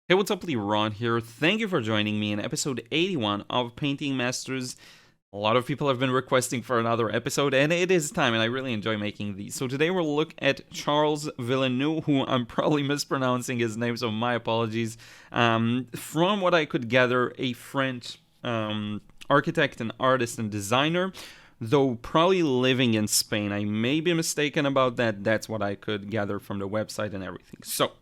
Hey, what's up, Liron here. Thank you for joining me in episode 81 of Painting Masters. A lot of people have been requesting for another episode, and it is time, and I really enjoy making these. So today we'll look at Charles Villeneuve, who I'm probably mispronouncing his name, so my apologies. From what I could gather, a French architect and artist and designer, though probably living in Spain. I may be mistaken about that. That's what I could gather from the website and everything. So,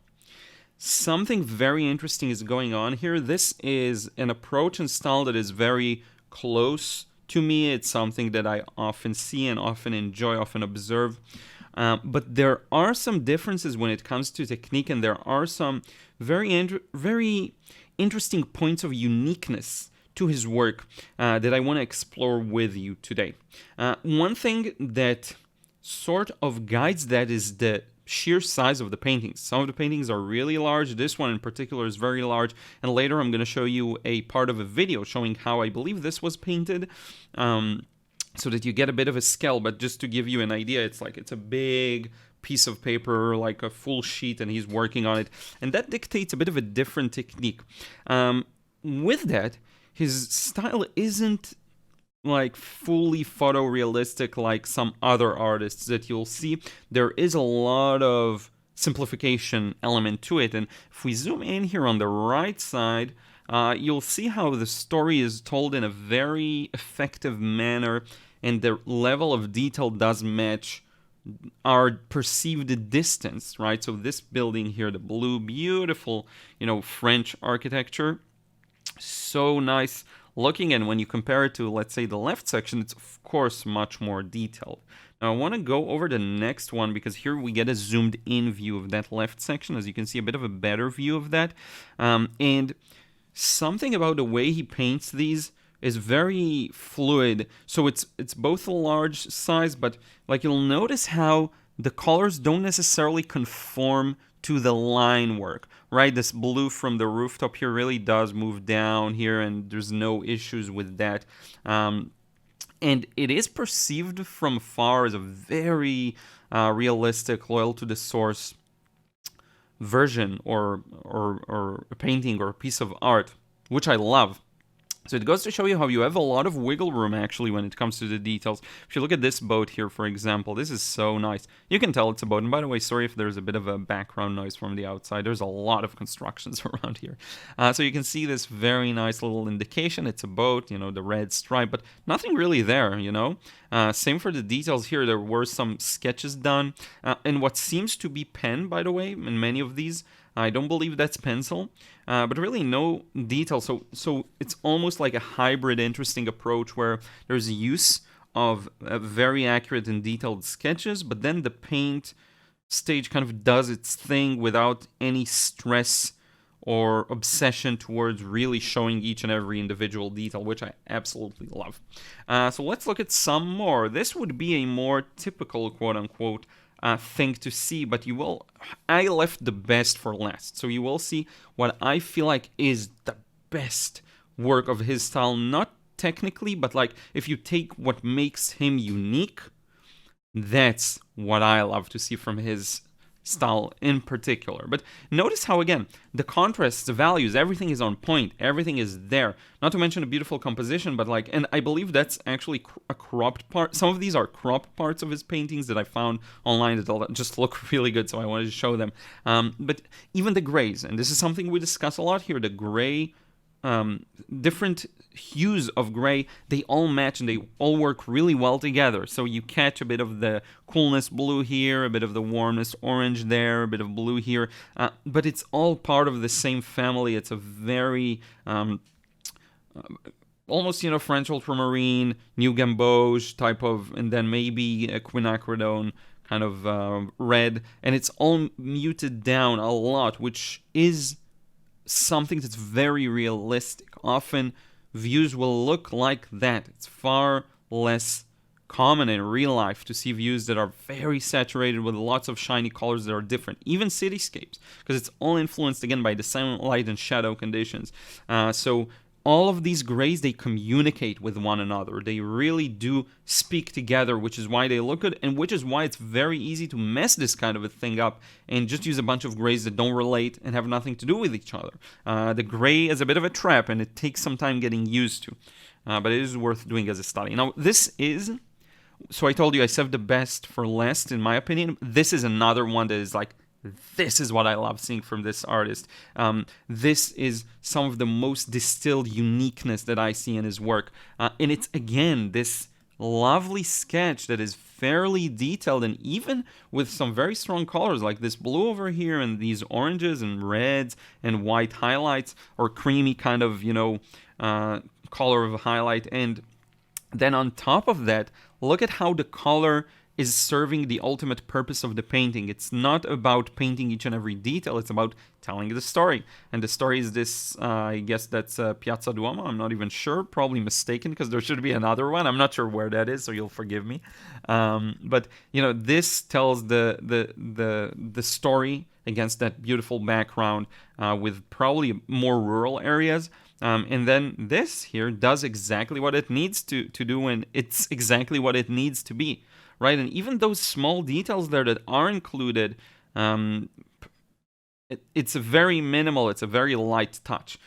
something very interesting is going on here. This is an approach and style that is very close to me. It's something that I often see and often enjoy, often observe. But there are some differences when it comes to technique, and there are some very interesting points of uniqueness to his work that I want to explore with you today. One thing that sort of guides that is the sheer size of the paintings. Some of the paintings are really large. This one in particular is very large. And later I'm going to show you a part of a video showing how I believe this was painted, so that you get a bit of a scale. But just to give you an idea, it's a big piece of paper, like a full sheet, and he's working on it. And that dictates a bit of a different technique. With that, his style isn't like fully photorealistic like some other artists that you'll see. There is a lot of simplification element to it, and if we zoom in here on the right side, you'll see how the story is told in a very effective manner, and the level of detail does match our perceived distance, right? So this building here, the blue, beautiful, French architecture, so nice looking, and when you compare it to, let's say, the left section, it's of course much more detailed. Now I want to go over the next one, because here we get a zoomed in view of that left section. As you can see, a bit of a better view of that, and something about the way he paints these is very fluid. So it's both a large size, but like you'll notice how the colors don't necessarily conform to the line work, right? This blue from the rooftop here really does move down here, and there's no issues with that. And it is perceived from far as a very realistic, loyal to the source version or a painting or a piece of art, which I love. So it goes to show you how you have a lot of wiggle room actually when it comes to the details. If you look at this boat here, for example, this is so nice. You can tell it's a boat. And by the way, sorry if there's a bit of a background noise from the outside. There's a lot of constructions around here. So you can see this very nice little indication. It's a boat, the red stripe, but nothing really there, Same for the details here. There were some sketches done. And what seems to be pen, by the way, in many of these, I don't believe that's pencil, but really no detail. So it's almost like a hybrid, interesting approach where there's use of very accurate and detailed sketches, but then the paint stage kind of does its thing without any stress or obsession towards really showing each and every individual detail, which I absolutely love. So let's look at some more. This would be a more typical, quote-unquote, thing to see, but I left the best for last. So you will see what I feel like is the best work of his style, not technically, but like if you take what makes him unique, that's what I love to see from his style in particular. But notice how, again, the contrasts, the values, everything is on point, everything is there. Not to mention a beautiful composition, but and I believe that's actually a cropped part. Some of these are cropped parts of his paintings that I found online that just look really good, so I wanted to show them. But even the grays, and this is something we discuss a lot here, the gray, different hues of gray, they all match and they all work really well together. So you catch a bit of the coolness blue here, a bit of the warmness orange there, a bit of blue here, but it's all part of the same family. It's a very almost French ultramarine, new gamboge type of, and then maybe a quinacridone kind of red, and it's all muted down a lot, which is something that's very realistic. Often views will look like that. It's far less common in real life to see views that are very saturated with lots of shiny colors that are different, even cityscapes, because it's all influenced again by the silent light and shadow conditions. So all of these grays, they communicate with one another. They really do speak together, which is why they look good, and which is why it's very easy to mess this kind of a thing up and just use a bunch of grays that don't relate and have nothing to do with each other. The gray is a bit of a trap, and it takes some time getting used to, but it is worth doing as a study. Now, this is... So I told you I saved the best for last, in my opinion. This is another one that is like, this is what I love seeing from this artist. This is some of the most distilled uniqueness that I see in his work. And it's, again, this lovely sketch that is fairly detailed, and even with some very strong colors, like this blue over here and these oranges and reds and white highlights, or creamy kind of, color of a highlight. And then on top of that, look at how the color is serving the ultimate purpose of the painting. It's not about painting each and every detail, it's about telling the story. And the story is this, I guess that's Piazza Duomo, I'm not even sure, probably mistaken, because there should be another one. I'm not sure where that is, so you'll forgive me. But, this tells the story against that beautiful background with probably more rural areas. And then this here does exactly what it needs to do, and it's exactly what it needs to be. Right, and even those small details there that are included, it's a very minimal, it's a very light touch.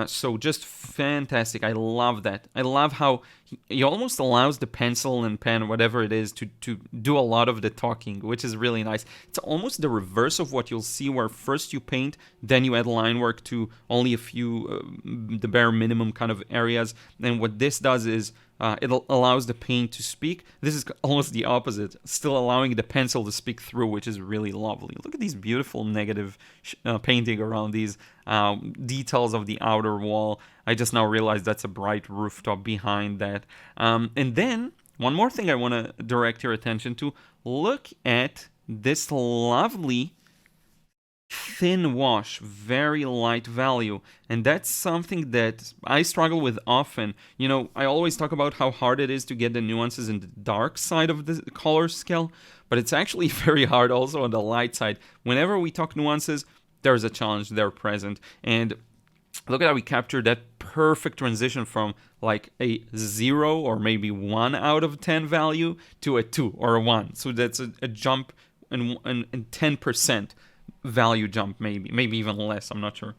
So just fantastic. I love that. I love how he almost allows the pencil and pen, whatever it is, to do a lot of the talking, which is really nice. It's almost the reverse of what you'll see, where first you paint, then you add line work to only a few, the bare minimum kind of areas. And what this does is it allows the paint to speak. This is almost the opposite, still allowing the pencil to speak through, which is really lovely. Look at these beautiful negative painting around these details of the outer wall. I just now realized that's a bright rooftop behind that. And then, one more thing I want to direct your attention to. Look at this lovely thin wash, very light value, and that's something that I struggle with often. I always talk about how hard it is to get the nuances in the dark side of the color scale, but it's actually very hard also on the light side. Whenever we talk nuances, there's a challenge there present, and look at how we captured that perfect transition from like a 0 or maybe 1 out of 10 value to a 2 or a 1. So that's a jump in 10%. Value jump, maybe even less, I'm not sure.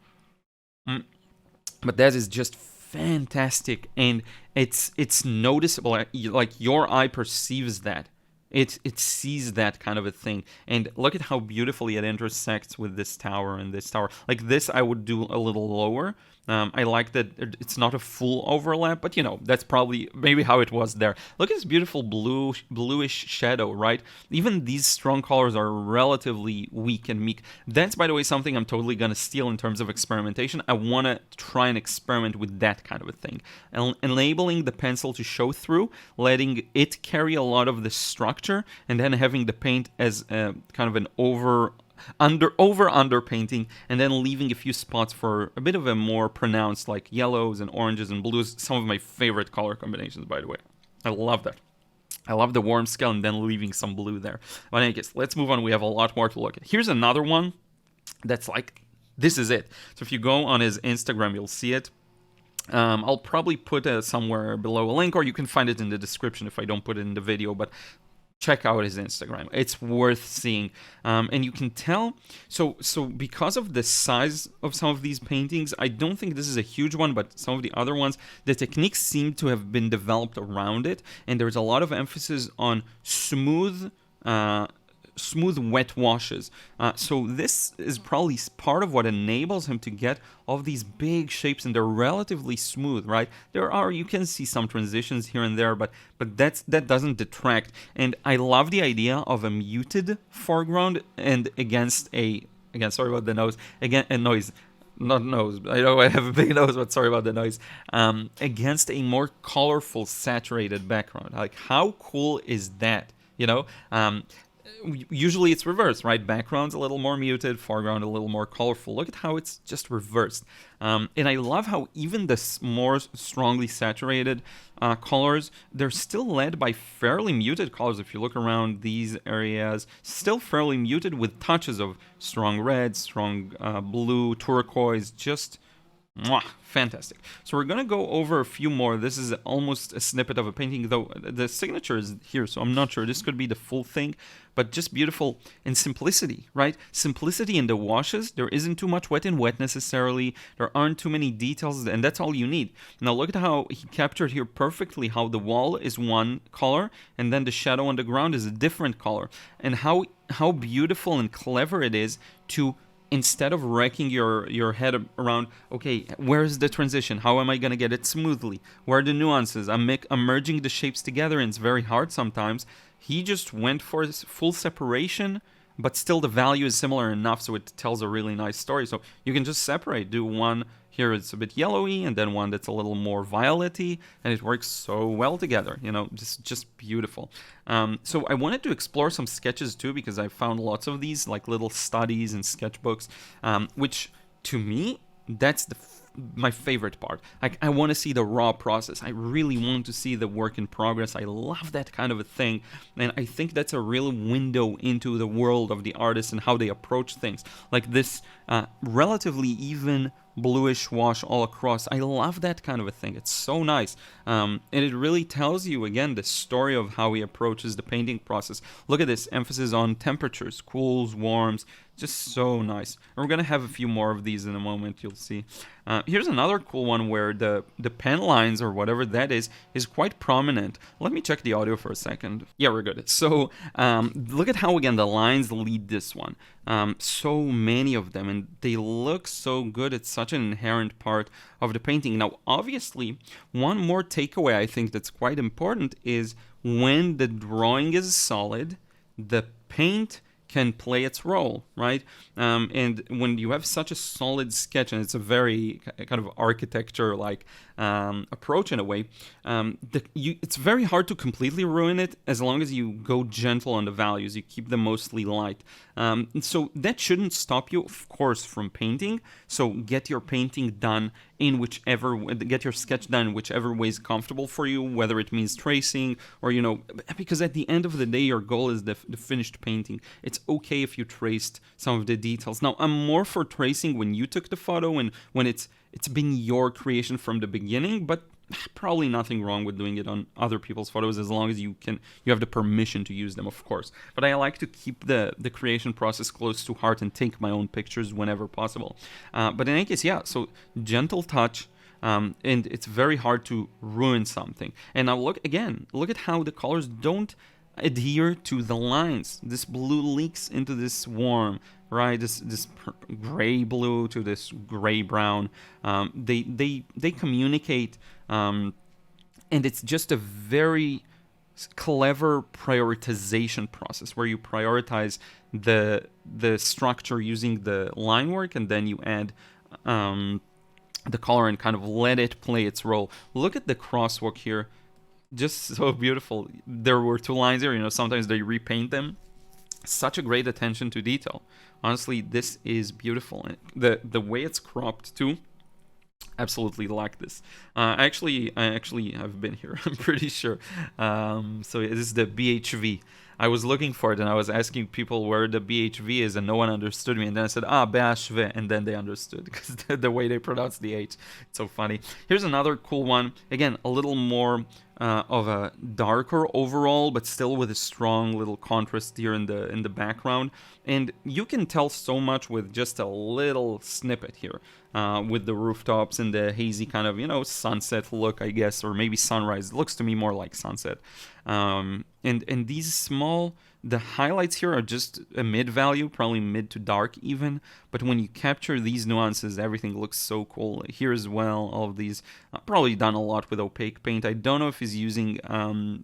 But that is just fantastic, and it's noticeable, like your eye perceives that. It sees that kind of a thing. And look at how beautifully it intersects with this tower and this tower. Like this, I would do a little lower. I like that it's not a full overlap, but that's probably maybe how it was there. Look at this beautiful bluish shadow, right? Even these strong colors are relatively weak and meek. That's, by the way, something I'm totally gonna steal in terms of experimentation. I wanna try and experiment with that kind of a thing. Enabling the pencil to show through, letting it carry a lot of the structure, and then having the paint as kind of an under painting, and then leaving a few spots for a bit of a more pronounced, like yellows and oranges and blues. Some of my favorite color combinations, by the way. I love that. I love the warm scale and then leaving some blue there. But in any case, let's move on. We have a lot more to look at. Here's another one that's like, this is it. So if you go on his Instagram, you'll see it. I'll probably put somewhere below a link, or you can find it in the description if I don't put it in the video, but check out his Instagram. It's worth seeing. And you can tell, so because of the size of some of these paintings, I don't think this is a huge one, but some of the other ones, the techniques seem to have been developed around it, and there's a lot of emphasis on smooth wet washes. So this is probably part of what enables him to get all of these big shapes, and they're relatively smooth, right? You can see some transitions here and there, but that doesn't detract. And I love the idea of a muted foreground and sorry about the nose, a noise. Not nose. I know I have a big nose, but sorry about the noise. Against a more colorful, saturated background. Like, how cool is that? Usually it's reversed, right? Background's a little more muted, foreground a little more colorful. Look at how it's just reversed. And I love how even the more strongly saturated colors, they're still led by fairly muted colors. If you look around these areas, still fairly muted with touches of strong red, strong blue, turquoise, just Mwah, fantastic. So we're going to go over a few more. This is almost a snippet of a painting, though the signature is here, so I'm not sure. This could be the full thing, but just beautiful in simplicity, right? Simplicity in the washes. There isn't too much wet in wet necessarily. There aren't too many details, and that's all you need. Now look at how he captured here perfectly how the wall is one color, and then the shadow on the ground is a different color. And how beautiful and clever it is to, instead of wrecking your head around, okay, where's the transition? How am I going to get it smoothly? Where are the nuances? I'm merging the shapes together, and it's very hard sometimes. He just went for full separation, but still the value is similar enough so it tells a really nice story. So you can just separate, do one here it's a bit yellowy, and then one that's a little more violet-y, and it works so well together, you know, just beautiful. So I wanted to explore some sketches too, because I found lots of these, like little studies and sketchbooks, which to me, that's my favorite part. I want to see the raw process. I really want to see the work in progress. I love that kind of a thing, and I think that's a real window into the world of the artist and how they approach things. Like this relatively even bluish wash all across. I love that kind of a thing. It's so nice. And it really tells you, again, the story of how he approaches the painting process. Look at this emphasis on temperatures, cools, warms, just so nice. And we're going to have a few more of these in a moment, you'll see. Here's another cool one where the pen lines, or whatever that is quite prominent. Let me check the audio for a second. Yeah, we're good. So look at how, again, the lines lead this one. So many of them, and they look so good. It's such an inherent part of the painting. Now, obviously, one more takeaway I think that's quite important is when the drawing is solid, the paint can play its role, right? And when you have such a solid sketch, and it's a very kind of architecture-like approach in a way, it's very hard to completely ruin it as long as you go gentle on the values. You keep them mostly light. So that shouldn't stop you, of course, from painting. So get your painting done get your sketch done in whichever way is comfortable for you, whether it means tracing or, you know, because at the end of the day, your goal is the finished painting. It's okay if you traced some of the details. Now, I'm more for tracing when you took the photo and when it's been your creation from the beginning, but probably nothing wrong with doing it on other people's photos as long as you have the permission to use them, of course. But I like to keep the creation process close to heart and take my own pictures whenever possible. But in any case, yeah, so gentle touch, and it's very hard to ruin something. And now look at how the colors don't adhere to the lines. This blue leaks into this warm, right? This gray blue to this gray brown. They communicate, and it's just a very clever prioritization process where you prioritize the structure using the line work, and then you add the color and kind of let it play its role. Look at the crosswalk here. Just so beautiful. There were two lines here, you know, sometimes they repaint them. Such a great attention to detail. Honestly, this is beautiful. The way it's cropped too, absolutely like this. I actually have been here, I'm pretty sure. So it is the BHV. I was looking for it and I was asking people where the BHV is and no one understood me. And then I said, BHV, and then they understood because the way they pronounce the H. It's so funny. Here's another cool one. Again, a little more of a darker overall, but still with a strong little contrast here in the background. And you can tell so much with just a little snippet here, with the rooftops and the hazy kind of, you know, sunset look, I guess, or maybe sunrise. It looks to me more like sunset. And these the highlights here are just a mid value, probably mid to dark even, but when you capture these nuances, everything looks so cool. Here as well, all of these, probably done a lot with opaque paint. I don't know if he's using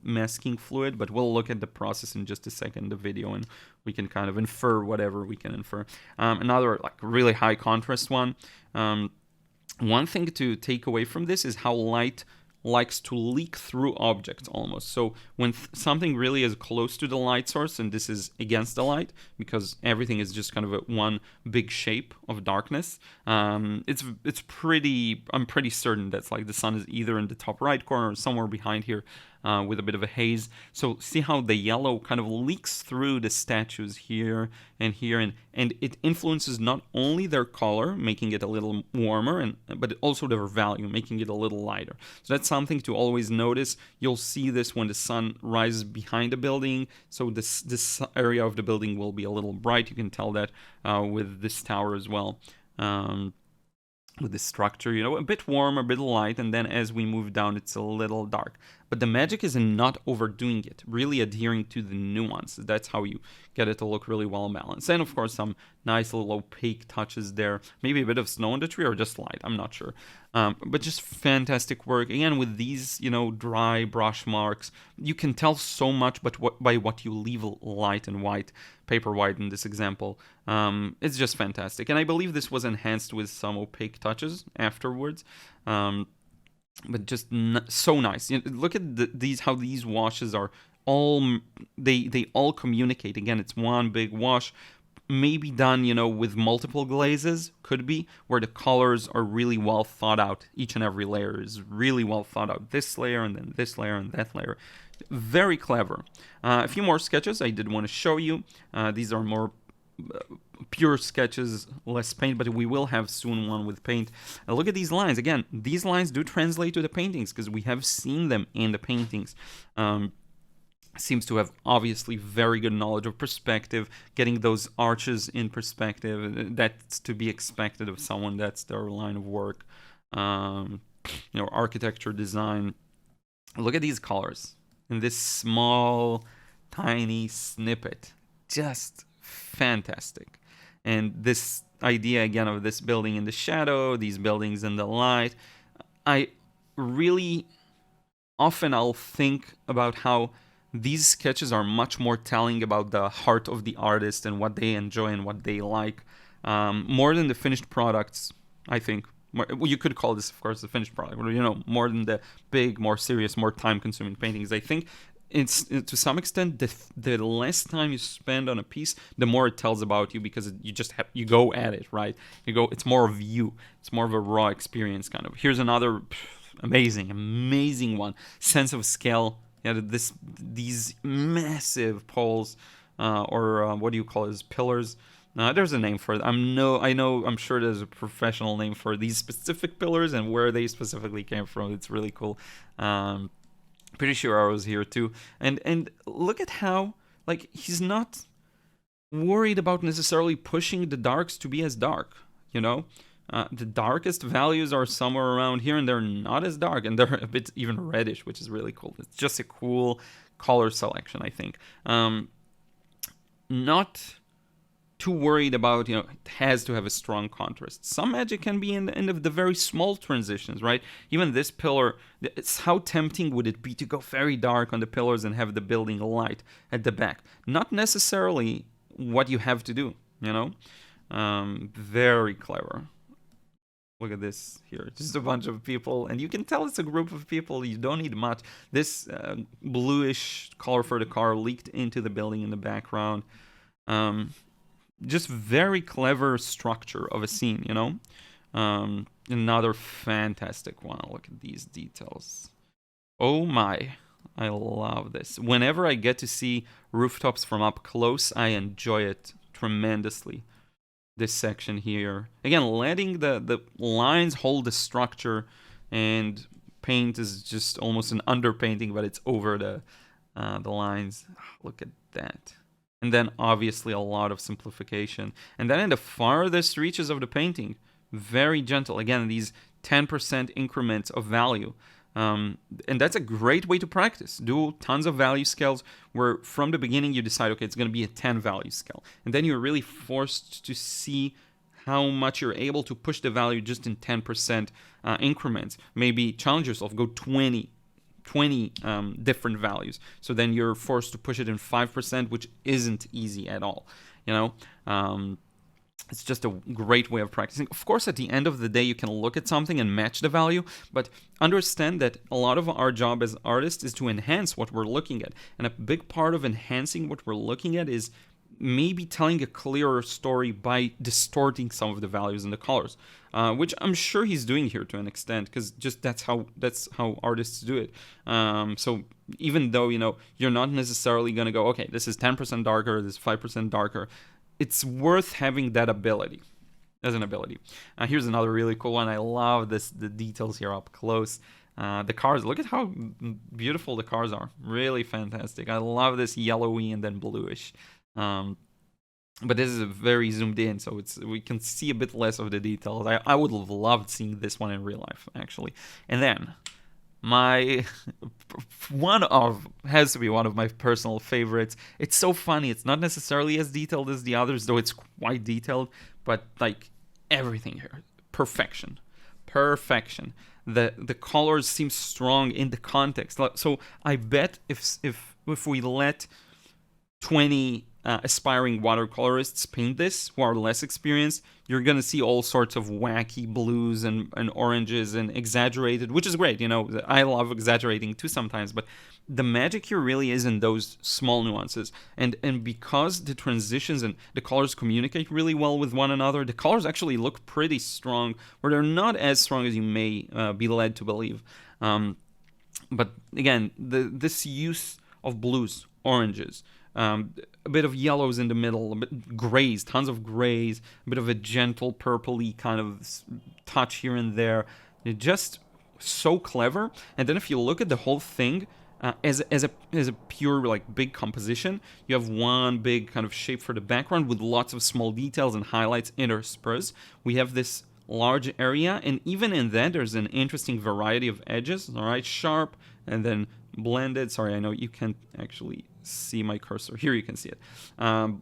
masking fluid, but we'll look at the process in just a second, the video, and we can kind of infer whatever we can infer. Another like really high contrast one. One thing to take away from this is how light likes to leak through objects almost. So when something really is close to the light source, and this is against the light because everything is just kind of one big shape of darkness, it's pretty, I'm pretty certain that's like the sun is either in the top right corner or somewhere behind here. with a bit of a haze. So see how the yellow kind of leaks through the statues here and here, and it influences not only their color, making it a little warmer, but also their value, making it a little lighter. So that's something to always notice. You'll see this when the sun rises behind the building, so this area of the building will be a little bright. You can tell that with this tower as well. With the structure, a bit warm, a bit light, and then as we move down, it's a little dark. But the magic is in not overdoing it, really adhering to the nuances. That's how you get it to look really well balanced. And of course, some nice little opaque touches there. Maybe a bit of snow on the tree or just light, I'm not sure. But just fantastic work. Again, with these, dry brush marks, you can tell so much by what you leave light and white, paper white in this example. It's just fantastic. And I believe this was enhanced with some opaque touches afterwards. But just so nice. Look at these, how these washes are all, they all communicate. Again, it's one big wash, maybe done, with multiple glazes, could be, where the colors are really well thought out. Each and every layer is really well thought out. This layer, and then this layer, and that layer. Very clever. A few more sketches I did want to show you. These are more pure sketches, less paint, but we will have soon one with paint. Look at these lines. Again, these lines do translate to the paintings because we have seen them in the paintings. Seems to have obviously very good knowledge of perspective, getting those arches in perspective. That's to be expected of someone that's their line of work. Architecture, design. Look at these colors in this small, tiny snippet. Just fantastic. And this idea again of this building in the shadow, these buildings in the light, I really often I'll think about how these sketches are much more telling about the heart of the artist and what they enjoy and what they like, more than the finished products. I think you could call this, of course, the finished product, more than the big, more serious, more time-consuming paintings. I think it's to some extent the less time you spend on a piece, the more it tells about you, because you go at it, right? It's more of you. It's more of a raw experience, kind of. Here's another amazing one. Sense of scale. These massive poles, or what do you call it? Pillars. There's a name for it. I'm sure there's a professional name for these specific pillars and where they specifically came from. It's really cool. Pretty sure I was here too. And look at how, he's not worried about necessarily pushing the darks to be as dark, The darkest values are somewhere around here, and they're not as dark, and they're a bit even reddish, which is really cool. It's just a cool color selection, I think. Not too worried about, it has to have a strong contrast. Some magic can be in the very small transitions, right? Even this pillar, it's how tempting would it be to go very dark on the pillars and have the building light at the back? Not necessarily what you have to do, Very clever. Look at this here, just a bunch of people, and you can tell it's a group of people. You don't need much. This bluish color for the car leaked into the building in the background. Just very clever structure of a scene, Another fantastic one. Look at these details. Oh my, I love this. Whenever I get to see rooftops from up close, I enjoy it tremendously. This section here, again, letting the lines hold the structure, and paint is just almost an underpainting, but it's over the lines. Look at that. And then obviously a lot of simplification. And then in the farthest reaches of the painting, very gentle. Again, these 10% increments of value. And that's a great way to practice. Do tons of value scales where from the beginning you decide, okay, it's going to be a 10 value scale. And then you're really forced to see how much you're able to push the value just in 10% increments. Maybe challenge yourself, go 20 different values. So then you're forced to push it in 5%, which isn't easy at all. It's just a great way of practicing. Of course, at the end of the day, you can look at something and match the value, but understand that a lot of our job as artists is to enhance what we're looking at. And a big part of enhancing what we're looking at is maybe telling a clearer story by distorting some of the values in the colors, which I'm sure he's doing here to an extent, because just that's how artists do it. So even though you're not necessarily gonna go, okay, this is 10% darker, this is 5% darker, it's worth having that ability as an ability. Here's another really cool one. I love the details here up close. The cars, look at how beautiful the cars are. Really fantastic. I love this yellowy and then bluish. But this is very zoomed in, so we can see a bit less of the details. I would have loved seeing this one in real life, actually. And then my has to be one of my personal favorites. It's so funny. It's not necessarily as detailed as the others, though it's quite detailed, but like everything here, perfection. The colors seem strong in the context. So I bet if we let 20 aspiring watercolorists paint this who are less experienced, you're gonna see all sorts of wacky blues and oranges and exaggerated, which is great. I love exaggerating too sometimes, but the magic here really is in those small nuances. And because the transitions and the colors communicate really well with one another, the colors actually look pretty strong, where they're not as strong as you may be led to believe. But again, this use of blues, oranges, a bit of yellows in the middle, a bit grays, tons of grays, a bit of a gentle purpley kind of touch here and there. It's just so clever. And then if you look at the whole thing as a pure like big composition, you have one big kind of shape for the background with lots of small details and highlights interspersed. We have this large area, and even in that there's an interesting variety of edges. All right, sharp and then blended. Sorry, I know you can't actually see my cursor. Here you can see it.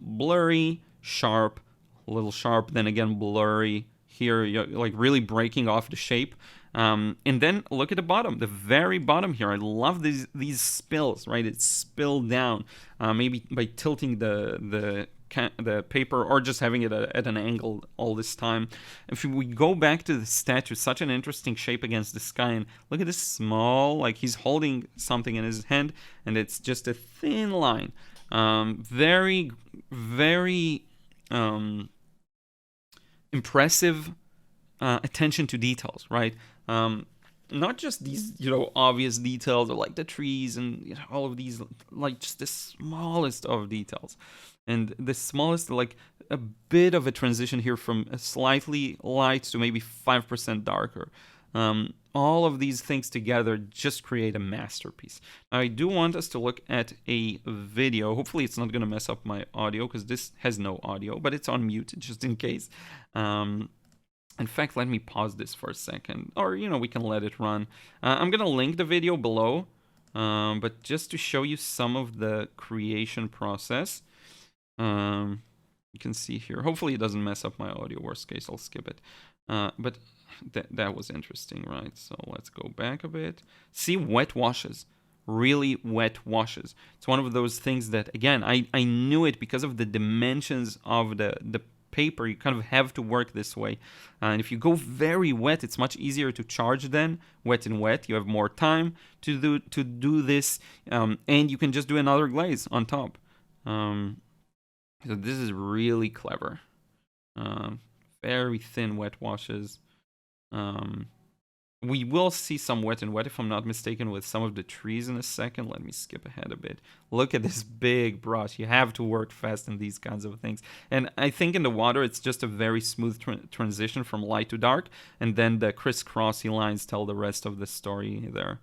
Blurry, sharp, a little sharp, then again blurry. Here you're like really breaking off the shape. And then look at the bottom, the very bottom here. I love these spills, right? It's spilled down, maybe by tilting the paper or just having it at an angle all this time. If we go back to the statue, such an interesting shape against the sky, and look at this small, like he's holding something in his hand, and it's just a thin line. Very, very impressive attention to details, right? Not just these, obvious details, or like the trees and all of these, like just the smallest of details. And the smallest, like a bit of a transition here from a slightly light to maybe 5% darker. All of these things together just create a masterpiece. Now, I do want us to look at a video. Hopefully it's not going to mess up my audio, because this has no audio, but it's on mute just in case. In fact, let me pause this for a second, or we can let it run. I'm gonna link the video below, but just to show you some of the creation process, you can see here. Hopefully it doesn't mess up my audio. Worst case, I'll skip it. But that was interesting, right? So let's go back a bit. See, wet washes. Really wet washes. It's one of those things that, again, I knew it because of the dimensions of the paper. You kind of have to work this way, and if you go very wet, it's much easier to charge than wet and wet. You have more time to do this, and you can just do another glaze on top. So this is really clever. Very thin wet washes. We will see some wet and wet, if I'm not mistaken, with some of the trees in a second. Let me skip ahead a bit. Look at this big brush. You have to work fast in these kinds of things. And I think in the water, it's just a very smooth transition from light to dark. And then the crisscrossy lines tell the rest of the story there.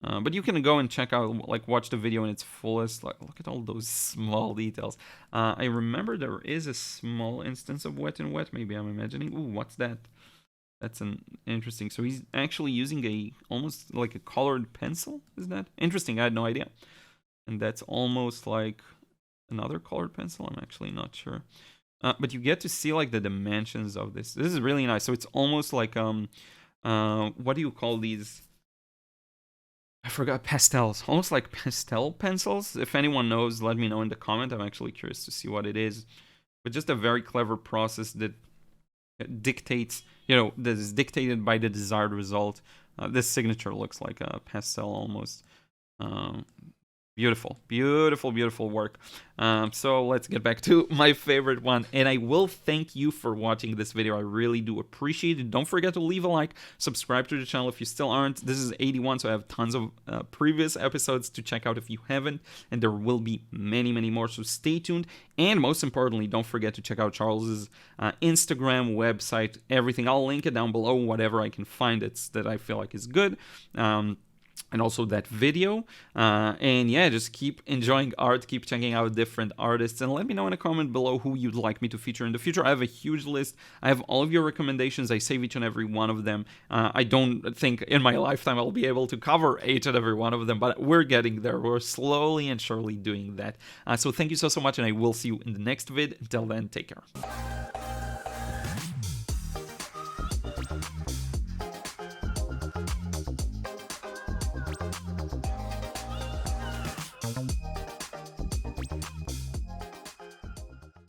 But you can go and check out, like watch the video in its fullest. Like, look at all those small details. I remember there is a small instance of wet and wet. Maybe I'm imagining. Ooh, what's that? That's an interesting. So he's actually using almost like a colored pencil. Is that interesting? I had no idea. And that's almost like another colored pencil. I'm actually not sure. But you get to see like the dimensions of this. This is really nice. So it's almost like what do you call these? I forgot, pastels. Almost like pastel pencils. If anyone knows, let me know in the comment. I'm actually curious to see what it is. But just a very clever process that dictates, that is dictated by the desired result. This signature looks like a pastel almost. Beautiful, beautiful, beautiful work. So let's get back to my favorite one. And I will thank you for watching this video. I really do appreciate it. Don't forget to leave a like, subscribe to the channel if you still aren't. This is 81, so I have tons of previous episodes to check out if you haven't. And there will be many, many more, so stay tuned. And most importantly, don't forget to check out Charles's Instagram, website, everything. I'll link it down below, whatever I can find that I feel like is good. And also that video. And yeah, just keep enjoying art, keep checking out different artists, and let me know in a comment below who you'd like me to feature in the future. I have a huge list. I have all of your recommendations. I save each and every one of them. I don't think in my lifetime I'll be able to cover each and every one of them, but we're getting there. We're slowly and surely doing that. So thank you so much, and I will see you in the next vid. Until then, take care.